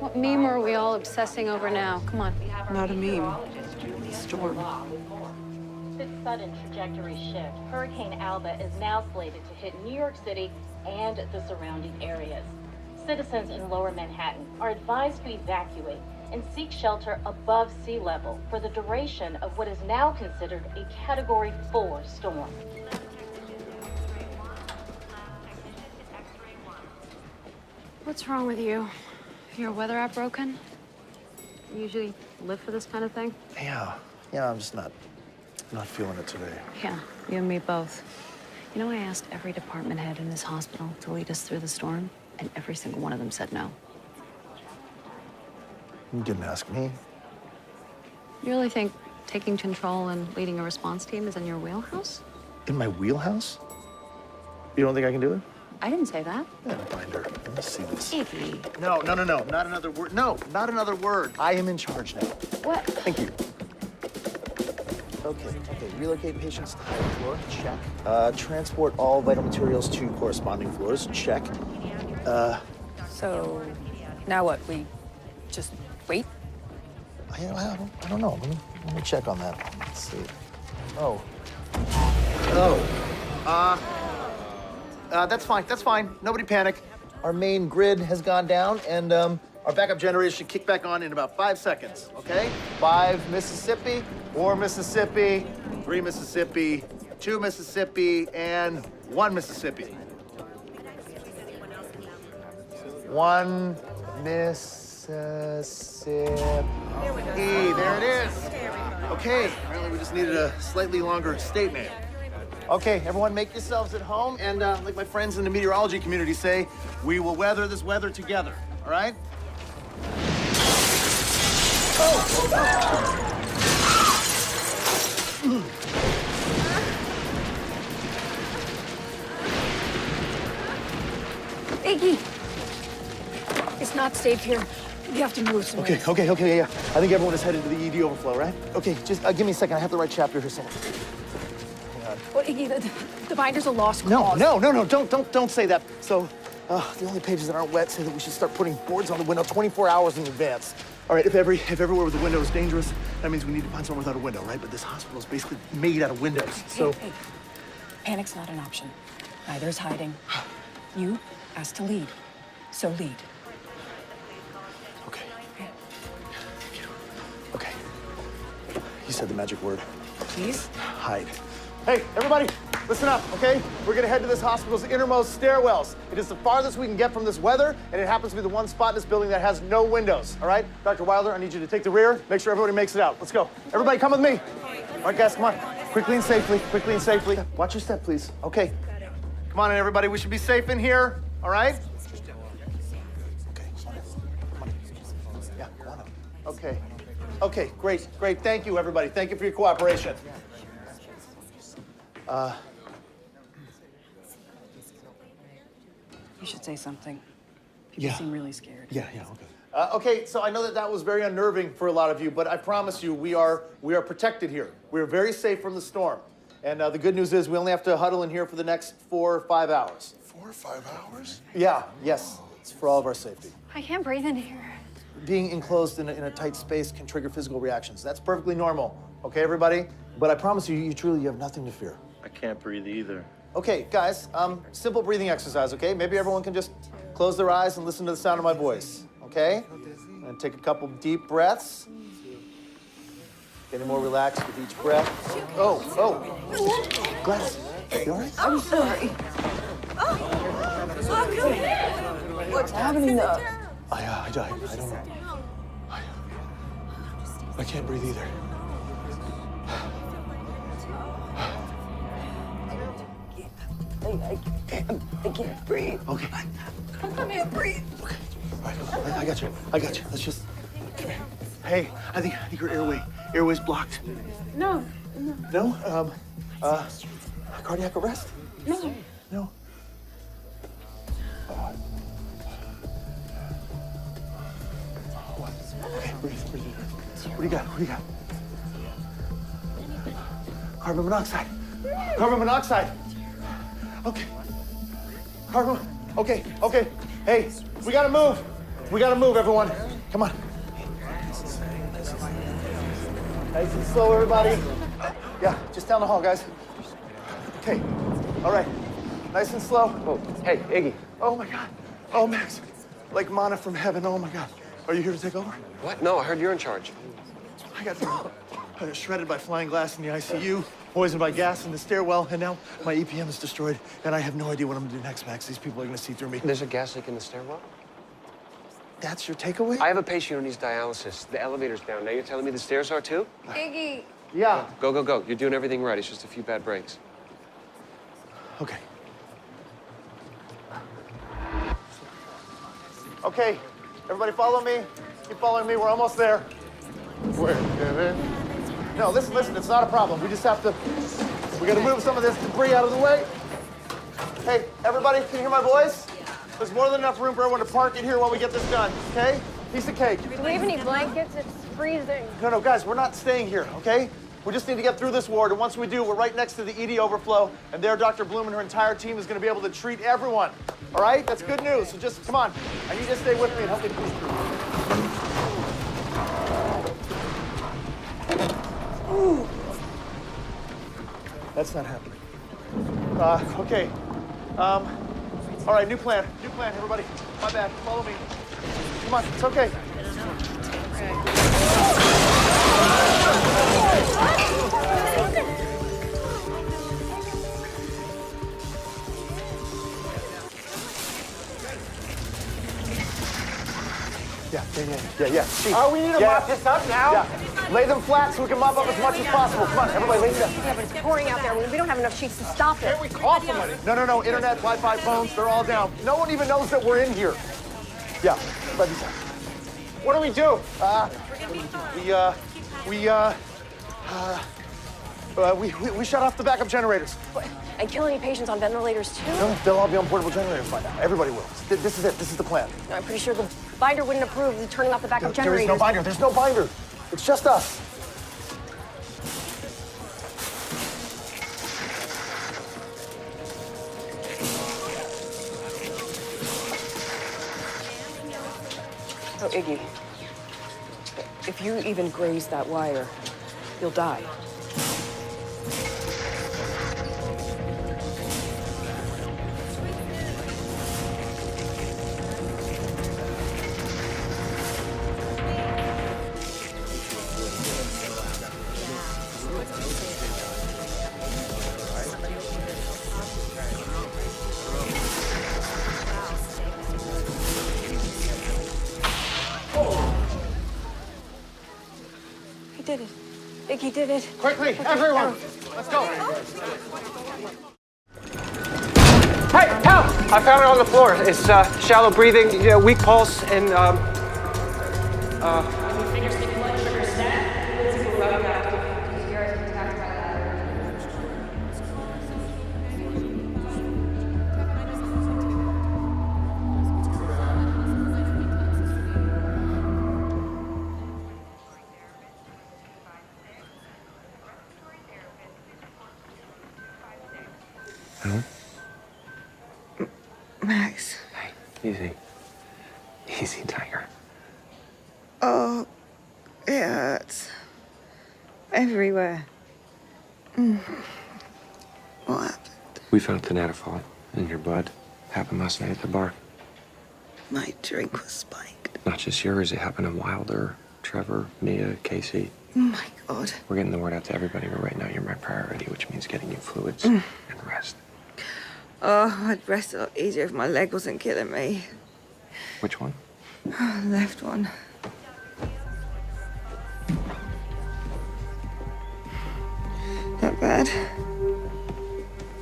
What meme are we all obsessing over now? Come on. Not a meme. Storm. This sudden trajectory shift, Hurricane Alba is now slated to hit New York City and the surrounding areas. Citizens in Lower Manhattan are advised to evacuate and seek shelter above sea level for the duration of what is now considered a Category 4 storm. What's wrong with you? Your weather app broken? You usually live for this kind of thing? Yeah, I'm just not feeling it today. Yeah, you and me both. You know, I asked every department head in this hospital to lead us through the storm, and every single one of them said no. You didn't ask me. You really think taking control and leading a response team is in your wheelhouse? In my wheelhouse? You don't think I can do it? I didn't say that. Yeah, binder. Let me see this. Iggy. No. Not another word. No, not another word. I am in charge now. What? Thank you. Okay. Relocate patients to higher floor. Check. Transport all vital materials to corresponding floors. Check. So, now what? We just wait? I don't know. Let me check on that. Let's see. That's fine. Nobody panic. Our main grid has gone down, and our backup generators should kick back on in about 5 seconds, okay? 5 Mississippi, 4 Mississippi, 3 Mississippi, 2 Mississippi, and 1 Mississippi. 1 Mississippi. There it is. Okay, apparently we just needed a slightly longer statement. Okay, everyone make yourselves at home, and like my friends in the meteorology community say, we will weather this weather together, all right? Iggy! It's not safe here. We have to move somewhere. Okay, yeah. I think everyone is headed to the ED overflow, right? Okay, just give me a second. I have the right chapter here somewhere. Well, Iggy, the binder's a lost cause. No, don't say that. So, the only pages that aren't wet say that we should start putting boards on the window 24 hours in advance. All right, if everywhere with a window is dangerous, that means we need to find somewhere without a window, right? But this hospital is basically made out of windows, so... Hey. Panic's not an option. Neither is hiding. You asked to lead, so lead. Okay. Okay. You said the magic word. Please? Hide. Hey, everybody, listen up, okay? We're gonna head to this hospital's innermost stairwells. It is the farthest we can get from this weather, and it happens to be the one spot in this building that has no windows, all right? Dr. Wilder, I need you to take the rear. Make sure everybody makes it out. Let's go. Everybody, come with me. All right, guys, come on. Quickly and safely. Watch your step, please. Okay. Come on in, everybody. We should be safe in here, all right? Okay, come on. Yeah, come on up. Okay, great. Thank you, everybody. Thank you for your cooperation. You should say something. People Yeah. seem really scared. Yeah, okay. Okay, so I know that was very unnerving for a lot of you, but I promise you, we are protected here. We are very safe from the storm. And the good news is we only have to huddle in here for the next 4 or 5 hours. 4 or 5 hours? Yes. It's for all of our safety. I can't breathe in here. Being enclosed in a tight space can trigger physical reactions. That's perfectly normal. Okay, everybody? But I promise you, you have nothing to fear. I can't breathe either. Okay, guys, simple breathing exercise, okay? Maybe everyone can just close their eyes and listen to the sound of my voice, okay? And take a couple deep breaths. Getting more relaxed with each breath. Oh. Gladys, you all right? I'm sorry. What's happening though? I don't know. I can't breathe either. I can't breathe. Okay. I can't breathe. Okay. All right, I got you. Let's just, come here. Hey, I think your airway's blocked. No. No? Cardiac arrest? No. Okay, breathe. What do you got? Carbon monoxide. Okay. Okay. Hey, we gotta move, everyone. Come on. Nice and slow, everybody. Yeah, just down the hall, guys. Okay, all right. Nice and slow. Oh, hey, Iggy. Oh, my God. Oh, Max. Like manna from heaven. Oh, my God. Are you here to take over? What? No, I heard you're in charge. I got shredded by flying glass in the ICU, poisoned by gas in the stairwell, and now my EPM is destroyed, and I have no idea what I'm gonna do next, Max. These people are gonna see through me. There's a gas leak in the stairwell? That's your takeaway? I have a patient who needs dialysis. The elevator's down. Now you're telling me the stairs are too? Iggy. Yeah. Go, go, go. You're doing everything right. It's just a few bad breaks. Okay. Okay, everybody follow me. Keep following me. We're almost there. Where? No, listen, it's not a problem. We just have to, we gotta move some of this debris out of the way. Hey, everybody, can you hear my voice? There's more than enough room for everyone to park in here while we get this done, okay? Piece of cake. Do we have any blankets? It's freezing. No, guys, we're not staying here, okay? We just need to get through this ward, and once we do, we're right next to the ED overflow, and there Dr. Bloom and her entire team is gonna be able to treat everyone, all right? That's good news, so just, come on. I need you to stay with me and help me push through. Ooh. That's not happening. Okay. All right, new plan, everybody. My bad, follow me. Come on, it's okay. Yeah. Oh, we need to mop this up now? Yeah. Lay them flat so we can mop up as much as possible. Come on, everybody, lay them down. Yeah, but it's pouring out there. We don't have enough sheets to stop it. Can't we call somebody? No. Internet, Wi-Fi, phones, they're all down. No one even knows that we're in here. Yeah, let me down. What do we do? We shut off the backup generators. And kill any patients on ventilators, too? No, they'll all be on portable generators by now. Everybody will. This is it. This is the plan. No, I'm pretty sure the binder wouldn't approve of turning off the backup There is generators. no binder. There's no binder. It's just us. Oh, Iggy. If you even graze that wire, you'll die. He did it. Iggy did it. Quickly, everyone. Let's go. Hey, help! I found it on the floor. It's shallow breathing, weak pulse, and Max. Hey, easy. Easy, Tiger. Oh, it hurts. Everywhere. What happened? We found Thanatafol in your blood. Happened last night at the bar. My drink was spiked. Not just yours, it happened to Wilder, Trevor, Mia, Casey. Oh my God. We're getting the word out to everybody, but right now you're my priority, which means getting you fluids and the rest. Oh, I'd rest a lot easier if my leg wasn't killing me. Which one? Left one. That bad?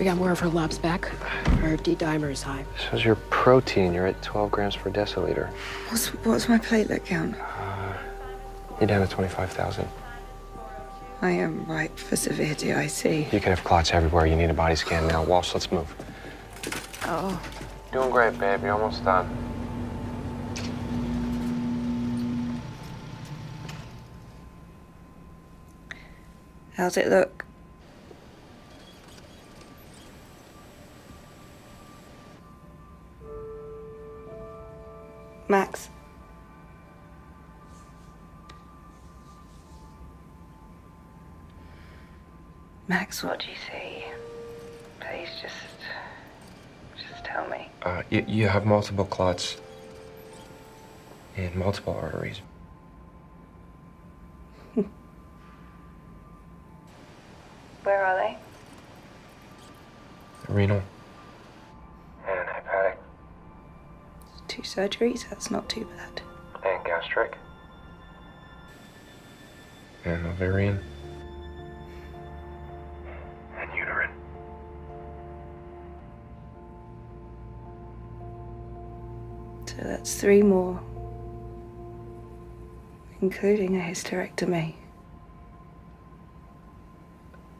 We got more of her labs back. Her D-dimer is high. This was your protein. You're at 12 grams per deciliter. What's my platelet count? You're down to 25,000. I am ripe for severe DIC. You can have clots everywhere. You need a body scan now. Walsh, let's move. Oh. Doing great, babe. You're almost done. How's it look? Max? Max, what do you see? Please just tell me. You have multiple clots in multiple arteries. Where are they? Renal and hepatic 2 surgeries, that's not too bad. and gastric and ovarian and uterine. So that's 3 more, including a hysterectomy.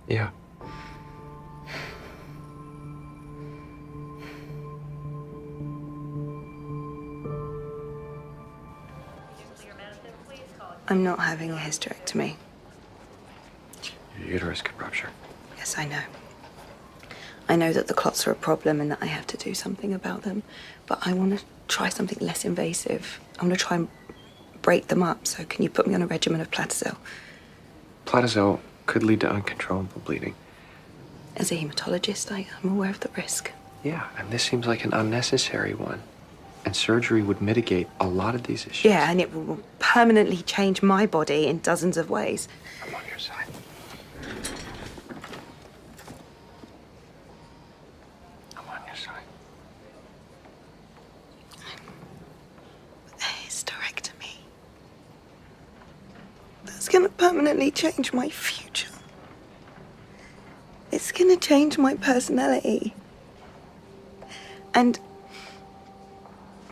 Yeah. I'm not having a hysterectomy. Your uterus could rupture. Yes, I know. I know that the clots are a problem and that I have to do something about them, but I want to try something less invasive. I want to try and break them up, so can you put me on a regimen of Platacel? Platacel could lead to uncontrollable bleeding. As a hematologist, I'm aware of the risk. Yeah, and this seems like an unnecessary one. And surgery would mitigate a lot of these issues. Yeah, and it will permanently change my body in dozens of ways. I'm on your side. I'm on your side. A hysterectomy. That's gonna permanently change my future. It's gonna change my personality. And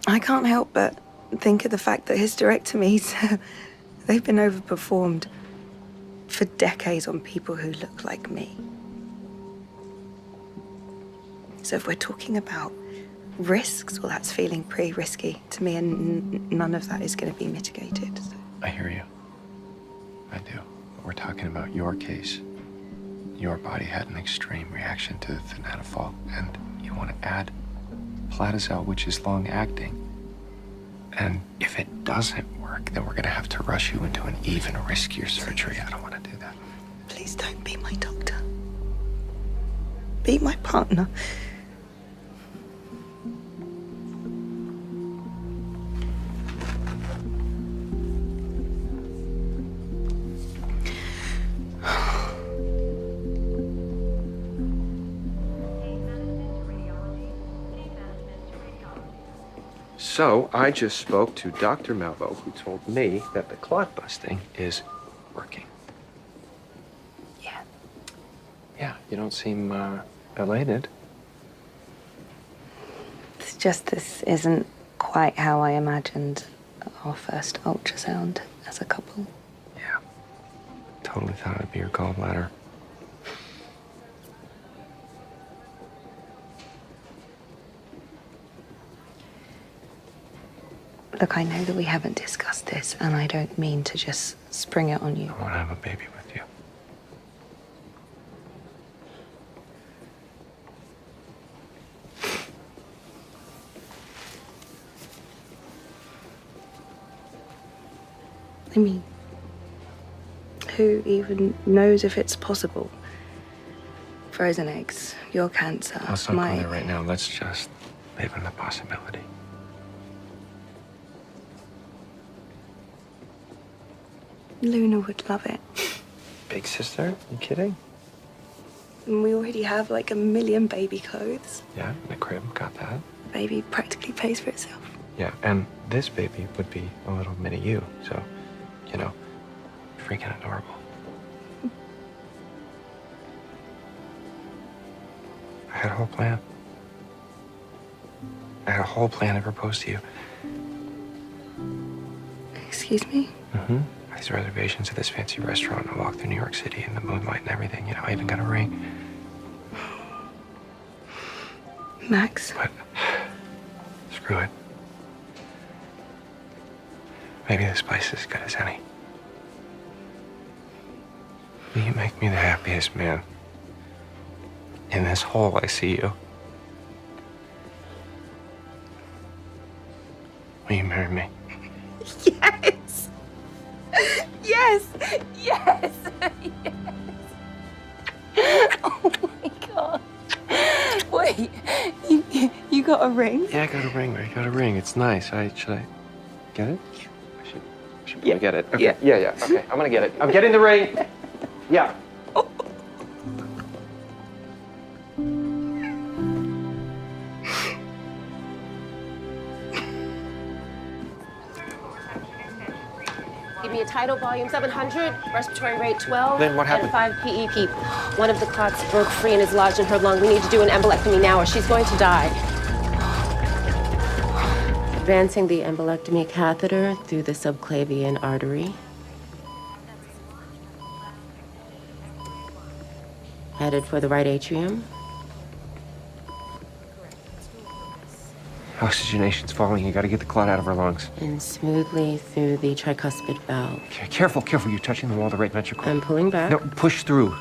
I can't help but think of the fact that hysterectomies, they've been overperformed for decades on people who look like me. So if we're talking about risks, well, that's feeling pretty risky to me, and none of that is going to be mitigated. So. I hear you. I do. But we're talking about your case. Your body had an extreme reaction to the thanatophol, and you want to add Platacel, which is long-acting. And if it doesn't work, then we're going to have to rush you into an even riskier surgery. I don't want to do that. Please don't be my doctor. Be my partner. So I just spoke to Dr. Malvo, who told me that the clot busting is working. Yeah. Yeah, you don't seem elated. It's just this isn't quite how I imagined our first ultrasound as a couple. Yeah. Totally thought it'd be your gallbladder. Look, I know that we haven't discussed this, and I don't mean to just spring it on you. I want to have a baby with you. I mean, who even knows if it's possible? Frozen eggs, your cancer, Let's not go there right now. Let's just live in the possibility. Luna would love it. Big sister? You kidding? And we already have like 1 million baby clothes. Yeah, in the crib. Got that. Baby practically pays for itself. Yeah, and this baby would be a little mini you, so, you know, freaking adorable. I had a whole plan. I had a whole plan to propose to you. Excuse me? Mm-hmm. These reservations at this fancy restaurant. I walked through New York City in the moonlight and everything. You know, I even got a ring. Max? But screw it. Maybe this place is as good as any. You make me the happiest man. In this hole, I see you. Will you marry me? Yes! Yes! Yes! Yes! got a ring? Yeah, I got a ring. I got a ring. It's nice. Should I get it? I should probably get it. Okay. Yeah. Okay, I'm gonna get it. I'm getting the ring. Yeah. Give me a tidal volume 700, respiratory rate 12. Then what happened? And 5 PEP. One of the clots broke free and is lodged in her lung. We need to do an embolectomy now or she's going to die. Advancing the embolectomy catheter through the subclavian artery. Headed for the right atrium. Oxygenation's falling. You gotta get the clot out of her lungs. And smoothly through the tricuspid valve. Okay, careful. You're touching the wall of the right ventricle. I'm pulling back. No, push through.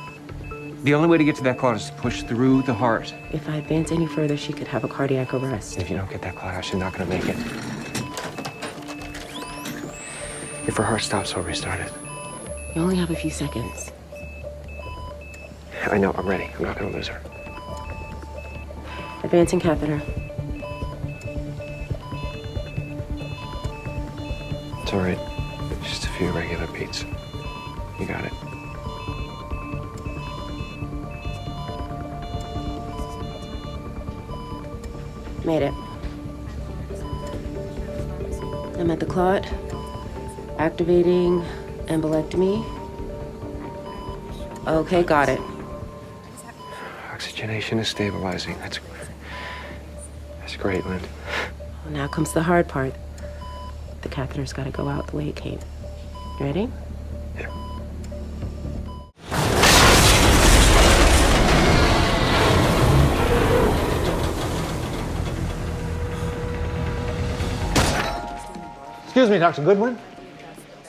The only way to get to that clot is to push through the heart. If I advance any further, she could have a cardiac arrest. If you don't get that clot out, she's not gonna make it. If her heart stops, I'll restart it. You only have a few seconds. I know, I'm ready. I'm not gonna lose her. Advancing catheter. It's all right. Just a few regular beats. You got it. Made it. I'm at the clot. Activating embolectomy. Okay, got it. Oxygenation is stabilizing. That's great, Lynn. Well, now comes the hard part. The catheter's got to go out the way it came. You ready? Yeah. Excuse me, Dr. Goodwin.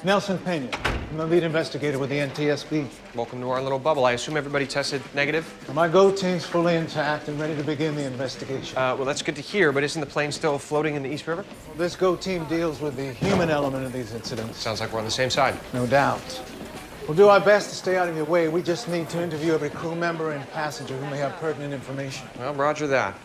Nelson Pena. I'm the lead investigator with the NTSB. Welcome to our little bubble. I assume everybody tested negative? My GO team's fully intact and ready to begin the investigation. Well, that's good to hear, but isn't the plane still floating in the East River? Well, this GO team deals with the human element of these incidents. Sounds like we're on the same side. No doubt. We'll do our best to stay out of your way. We just need to interview every crew member and passenger who may have pertinent information. Well, roger that.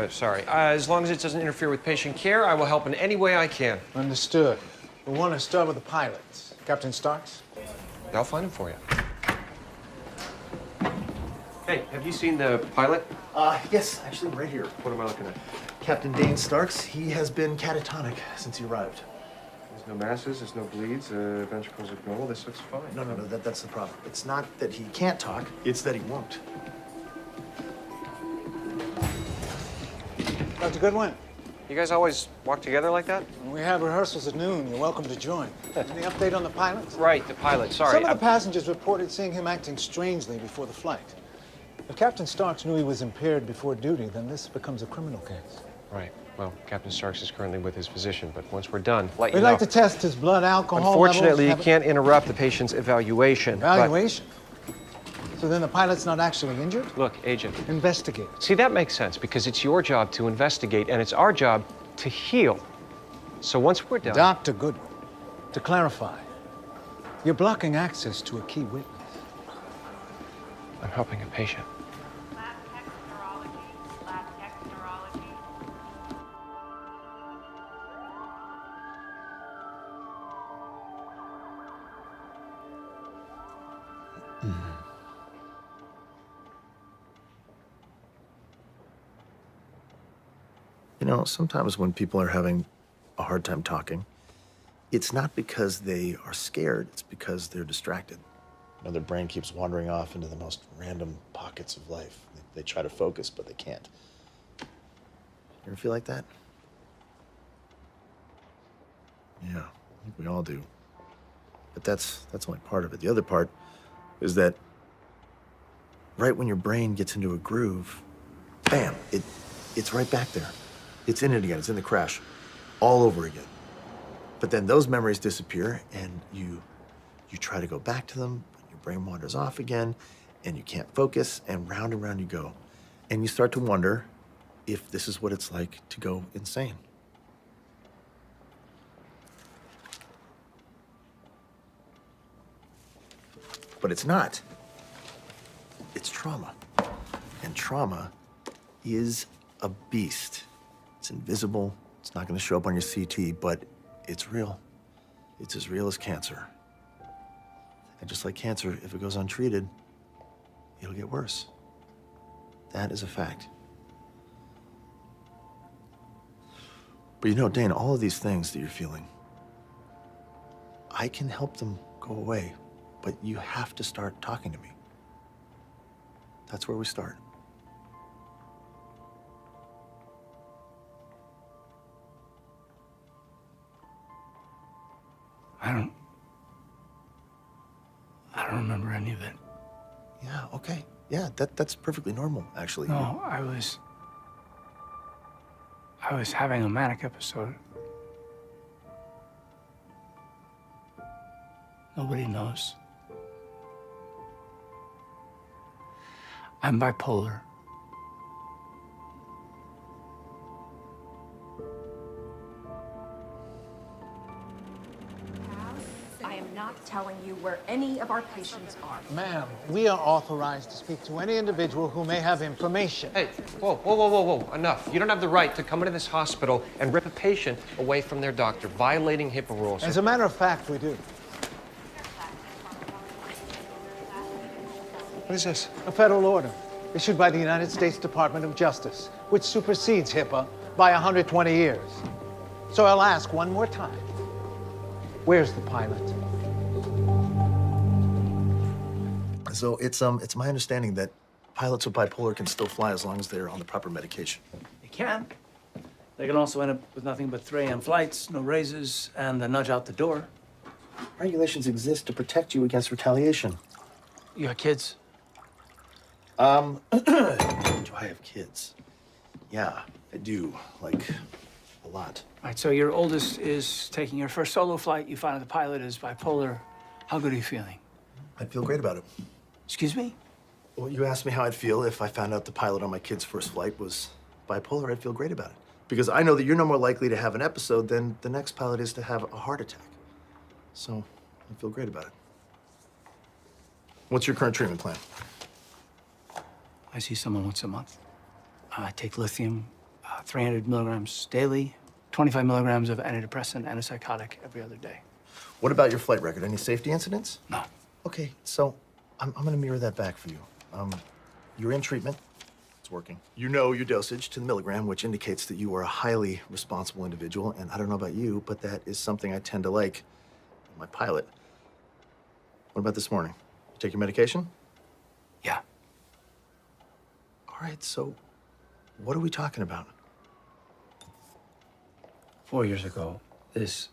Sorry. As long as it doesn't interfere with patient care, I will help in any way I can. Understood. We want to start with the pilots. Captain Starks? I'll find him for you. Hey, have you seen the pilot? Yes, actually, right here. What am I looking at? Captain Dane Starks. He has been catatonic since he arrived. There's no masses, there's no bleeds, ventricles are normal. This looks fine. No, that's the problem. It's not that he can't talk, it's that he won't. Dr. Goodwin, You guys always walk together like that? we have rehearsals at noon. You're welcome to join. Any update on the pilots? Right, the pilot. Sorry. Some of the passengers reported seeing him acting strangely before the flight. If Captain Starks knew he was impaired before duty, then this becomes a criminal case. Right. Well, Captain Starks is currently with his physician, but once we're done, let you We'd know. like to test his blood alcohol Unfortunately, you levels. can't interrupt the patient's evaluation. Evaluation? So then the pilot's not actually injured? Look, Agent. Investigate. See, that makes sense because it's your job to investigate and it's our job to heal. So once we're done... Dr. Goodwin, to clarify, you're blocking access to a key witness. I'm helping a patient. You know, sometimes when people are having a hard time talking, it's not because they are scared, it's because they're distracted. You know, their brain keeps wandering off into the most random pockets of life. They try to focus, but they can't. You ever feel like that? Yeah, I think we all do. But that's only part of it. The other part is that right when your brain gets into a groove, bam, it's right back there. It's in it again, it's in the crash, all over again. But then those memories disappear and you try to go back to them, but your brain wanders off again and you can't focus and round you go. And you start to wonder if this is what it's like to go insane. But it's not. It's trauma. And trauma is a beast. It's invisible. It's not going to show up on your CT, but it's real. It's as real as cancer. And just like cancer, if it goes untreated, it'll get worse. That is a fact. But you know, Dane, all of these things that you're feeling, I can help them go away, but you have to start talking to me. That's where we start. I don't remember any of it. Yeah, okay. Yeah, that's perfectly normal, actually. No, I was having a manic episode. Nobody knows. I'm bipolar. I am not telling you where any of our patients are. Ma'am, we are authorized to speak to any individual who may have information. Hey, whoa, enough. You don't have the right to come into this hospital and rip a patient away from their doctor, violating HIPAA rules. As a matter of fact, we do. What is this? A federal order issued by the United States Department of Justice, which supersedes HIPAA by 120 years. So I'll ask one more time. Where's the pilot? So it's my understanding that pilots with bipolar can still fly as long as they're on the proper medication. They can. They can also end up with nothing but 3 a.m. flights, no raises, and a nudge out the door. Regulations exist to protect you against retaliation. You got kids? Do I have kids? Yeah, I do. Like, a lot. All right, so your oldest is taking her first solo flight. You find out the pilot is bipolar. How good are you feeling? I'd feel great about it. Excuse me? Well, you asked me how I'd feel if I found out the pilot on my kid's first flight was bipolar. I'd feel great about it. Because I know that you're no more likely to have an episode than the next pilot is to have a heart attack. So, I feel great about it. What's your current treatment plan? I see someone once a month. I take lithium, 300 milligrams daily, 25 milligrams of antidepressant, antipsychotic every other day. What about your flight record? Any safety incidents? No. Okay, so I'm gonna mirror that back for you. You're in treatment. It's working. You know your dosage to the milligram, which indicates that you are a highly responsible individual. And I don't know about you, but that is something I tend to like in my pilot. What about this morning? You take your medication? Yeah. All right, so what are we talking about? 4 years ago, this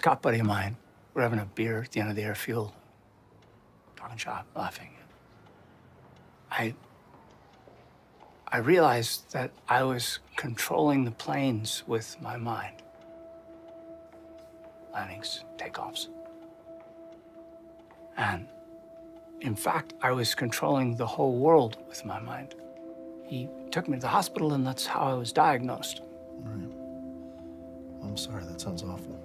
cop buddy of mine, we're having a beer at the end of the airfield, talking shop, laughing. I realized that I was controlling the planes with my mind. Landings, takeoffs. And in fact, I was controlling the whole world with my mind. He took me to the hospital, and that's how I was diagnosed. Right. I'm sorry, that sounds awful.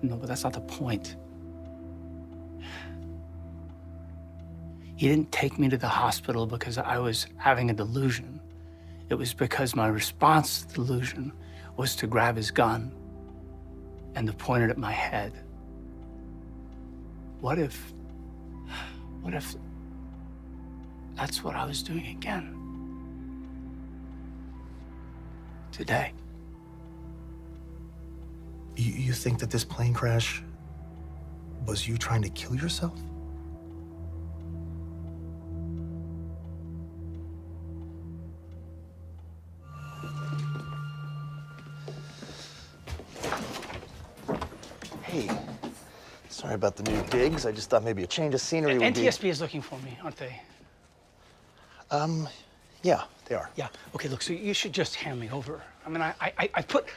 No, but that's not the point. He didn't take me to the hospital because I was having a delusion. It was because my response to the delusion was to grab his gun and to point it at my head. What if that's what I was doing again? Today. You think that this plane crash was you trying to kill yourself? Hey, sorry about the new digs. I just thought maybe a change of scenery would be... NTSB is looking for me, aren't they? Yeah, they are. Yeah. Okay, look, so you should just hand me over. I mean, I put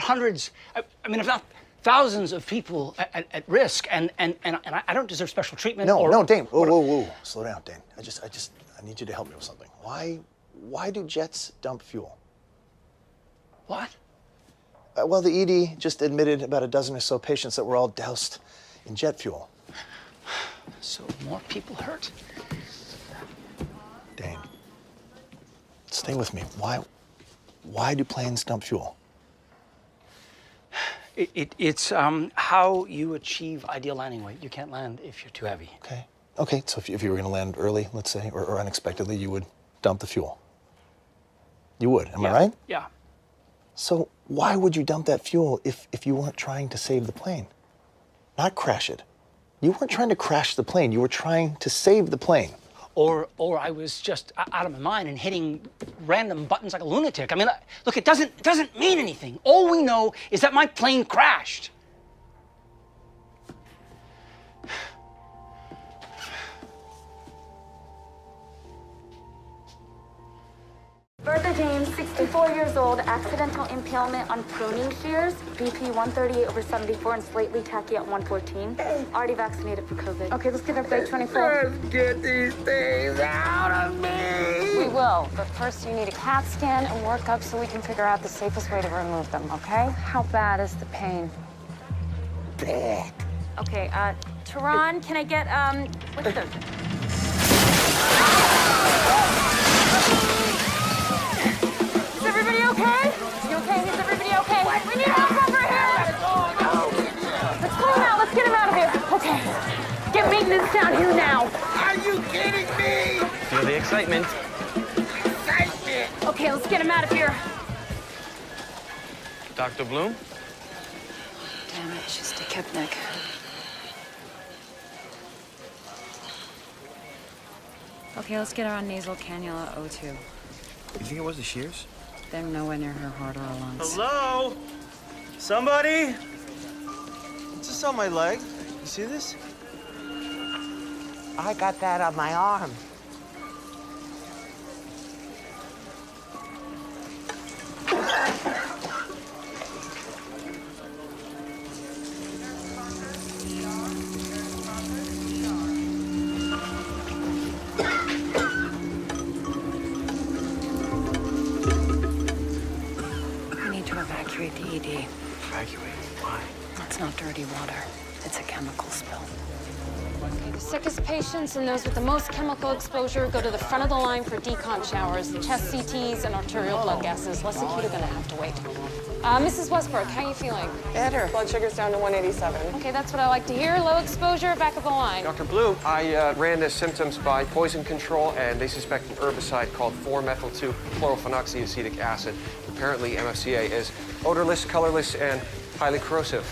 hundreds, I mean, if not thousands of people at risk, and I don't deserve special treatment. No, Dane. Whoa. Slow down, Dane. I need you to help me with something. Why do jets dump fuel? What? Well, the ED just admitted about a dozen or so patients that were all doused in jet fuel. So more people hurt? Dane, stay with me. Why do planes dump fuel? It's how you achieve ideal landing weight. You can't land if you're too heavy. Okay. Okay, so if you were going to land early, let's say, or unexpectedly, you would dump the fuel. You would, am I right? Yeah. So why would you dump that fuel if you weren't trying to save the plane? Not crash it. You weren't trying to crash the plane. You were trying to save the plane. Or I was just out of my mind and hitting random buttons like a lunatic. I mean, look, it doesn't mean anything. All we know is that my plane crashed. Bertha James, 64 years old, accidental impalement on pruning shears, BP 138/74 and slightly tachy at 114. Already vaccinated for COVID. Okay, let's get her plate 24. Let's get these things out of me! We will, but first you need a CAT scan and workup so we can figure out the safest way to remove them, okay? How bad is the pain? Bad. Okay, Tehran, can I get, what's the... Is everybody okay? You okay? Is everybody okay? We need help over here! Let's pull him out. Let's get him out of here. Okay. Get maintenance down here now. Are you kidding me? Feel the excitement. Excitement! Okay, let's get him out of here. Dr. Bloom? Damn it, she's a Kipnick. Okay, let's get her on nasal cannula O2. You think it was the shears? They're nowhere near her heart or her lungs. Hello? Somebody? What's this on my leg? You see this? I got that on my arm. Evacuate the ED. Evacuate? Why? It's not dirty water. It's a chemical spill. Okay, the sickest patients and those with the most chemical exposure go to the front of the line for decon showers, chest CTs, and arterial blood gases. Less acute are gonna have to wait. Mrs. Westbrook, how are you feeling? Better. Blood sugar's down to 187. Okay, that's what I like to hear. Low exposure, back of the line. Dr. Blue, I ran the symptoms by poison control, and they suspect an herbicide called 4-methyl-2-chlorophenoxyacetic acid. Apparently, MFCA is odorless, colorless, and highly corrosive.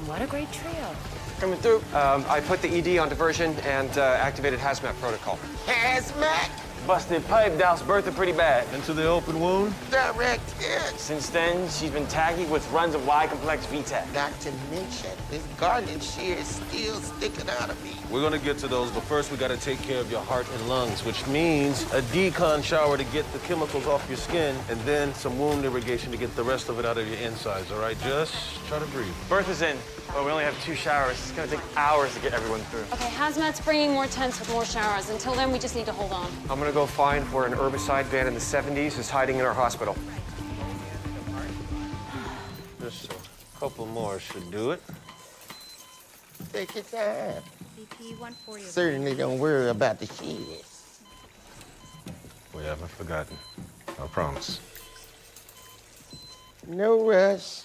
What a great trio. Coming through. I put the ED on diversion and activated hazmat protocol. Hazmat? Busted pipe doused Bertha pretty bad. Into the open wound? Direct hit. Since then, she's been tacky with runs of Y-complex VTAC. Not to mention, this garden shear is still sticking out of me. We're gonna get to those, but first we gotta take care of your heart and lungs, which means a decon shower to get the chemicals off your skin, and then some wound irrigation to get the rest of it out of your insides, all right? Just try to breathe. Bertha's in, but we only have 2 showers. It's gonna take hours to get everyone through. Okay, hazmat's bringing more tents with more showers. Until then, we just need to hold on. I'm gonna go find where an herbicide ban in the 70s is hiding in our hospital. Just a couple more should do it. Take your time. BP 140. Certainly don't worry about the shears. We haven't forgotten. I promise. No rush.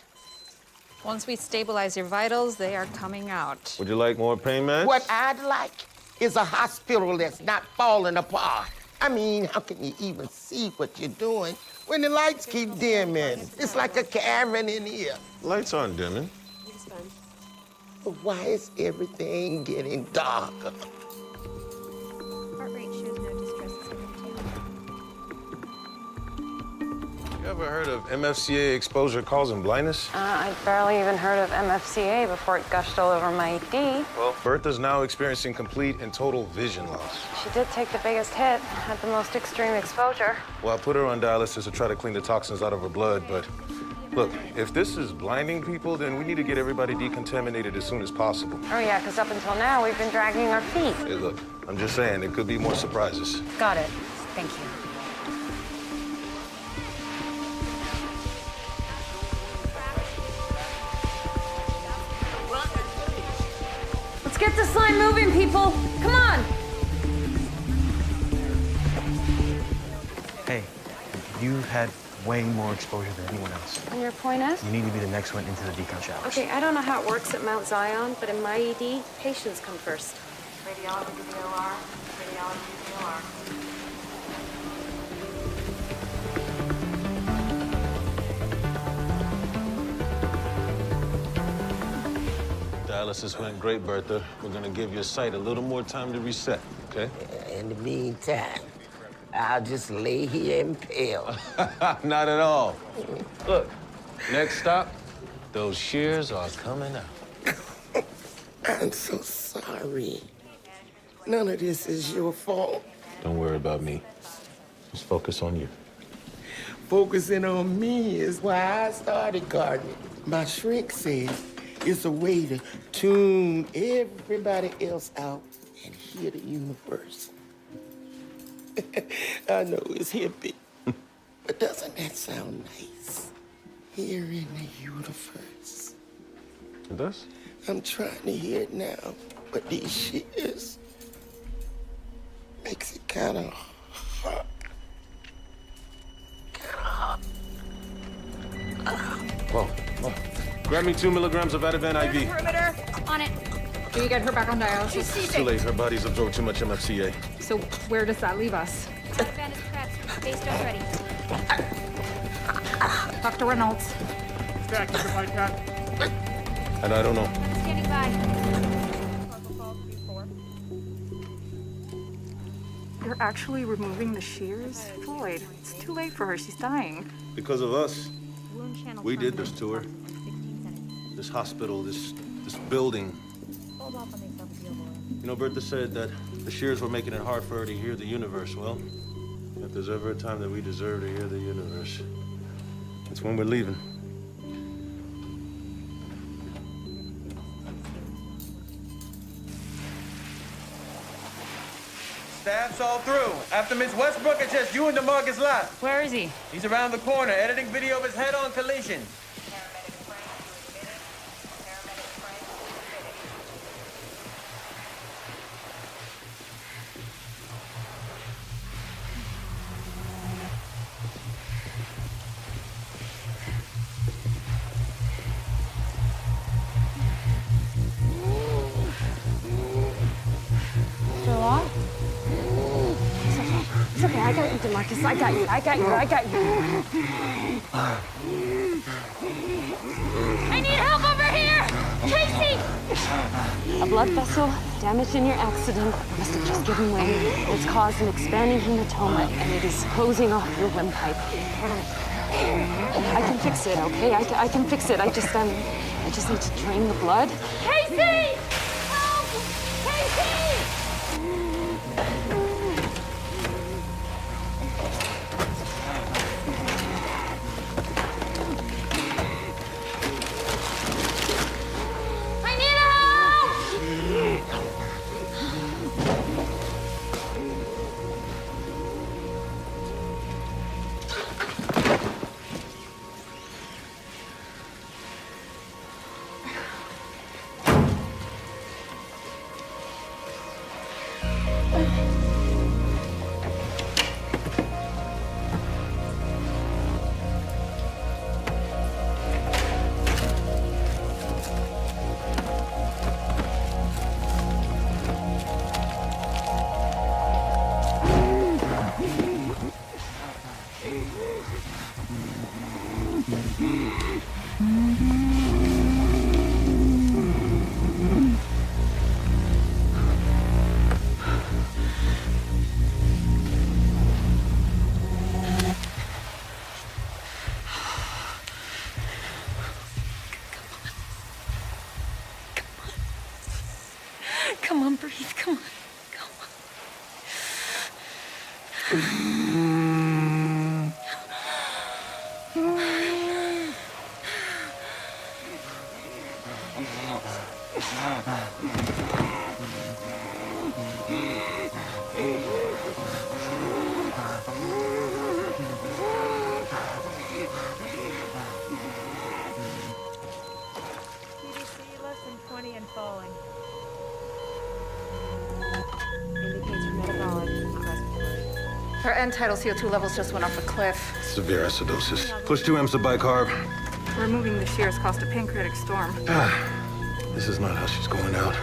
Once we stabilize your vitals, they are coming out. Would you like more pain meds? What I'd like is a hospital that's not falling apart. I mean, how can you even see what you're doing when the lights keep dimming? It's like a cavern in here. Lights aren't dimming. But why is everything getting darker? Heart rate shows no distress. You ever heard of MFCA exposure causing blindness? I'd barely even heard of MFCA before it gushed all over my ED. Well, Bertha's now experiencing complete and total vision loss. She did take the biggest hit, had the most extreme exposure. Well, I put her on dialysis to try to clean the toxins out of her blood, but look, if this is blinding people, then we need to get everybody decontaminated as soon as possible. Oh yeah, because up until now, we've been dragging our feet. Hey, look, I'm just saying, there could be more surprises. Got it. Thank you. Let's get this line moving, people. Come on. Hey, you had way more exposure than anyone else. And your point is? You need to be the next one into the decon showers. Okay, I don't know how it works at Mount Zion, but in my ED, patients come first. Radiology to the OR. Radiology to the OR. Dialysis went great, Bertha. We're gonna give your site a little more time to reset, okay? In the meantime, I'll just lay here and pale. Not at all. Look, next stop, those shears are coming out. I'm so sorry. None of this is your fault. Don't worry about me. Just focus on you. Focusing on me is why I started gardening. My shrink says it's a way to tune everybody else out and hear the universe. I know it's hippie, but doesn't that sound nice? Hearing the universe. It does? I'm trying to hear it now, but these shears makes it kind of hard. Whoa, whoa. Grab me 2 milligrams of Ativan IV. Perimeter, on it. Can you get her back on dialysis? It's too late. Her body's absorbed too much MFCA. So where does that leave us? Ativan is prepped. Base dose ready. Dr. Reynolds. Jack, you can Jack. And I don't know. Standing by. You're actually removing the shears? Floyd, it's too late for her. She's dying. Because of us. We did this to her. This hospital, this building. You know, Bertha said that the shears were making it hard for her to hear the universe. Well, if there's ever a time that we deserve to hear the universe, it's when we're leaving. Staff's all through. After Miss Westbrook, it's just you and DeMarcus left. Where is he? He's around the corner, editing video of his head-on collision. Still on? It's okay, I got you, DeMarcus. I got you, I got you, I got you. I need help over here! Casey! A blood vessel damaged in your accident must have just given way. It's caused an expanding hematoma, and it is closing off your windpipe. I can fix it, okay? I can fix it. I just need to drain the blood. Casey! Help! Casey! I need help! Come on, breathe. Come on. PDC less than 20 and falling. Indicates for metabolic, not respiratory. Her end-tidal CO2 levels just went off a cliff. Severe acidosis. Push 2 M's to bicarb. Removing the shears caused a pancreatic storm. This is not how she's going out.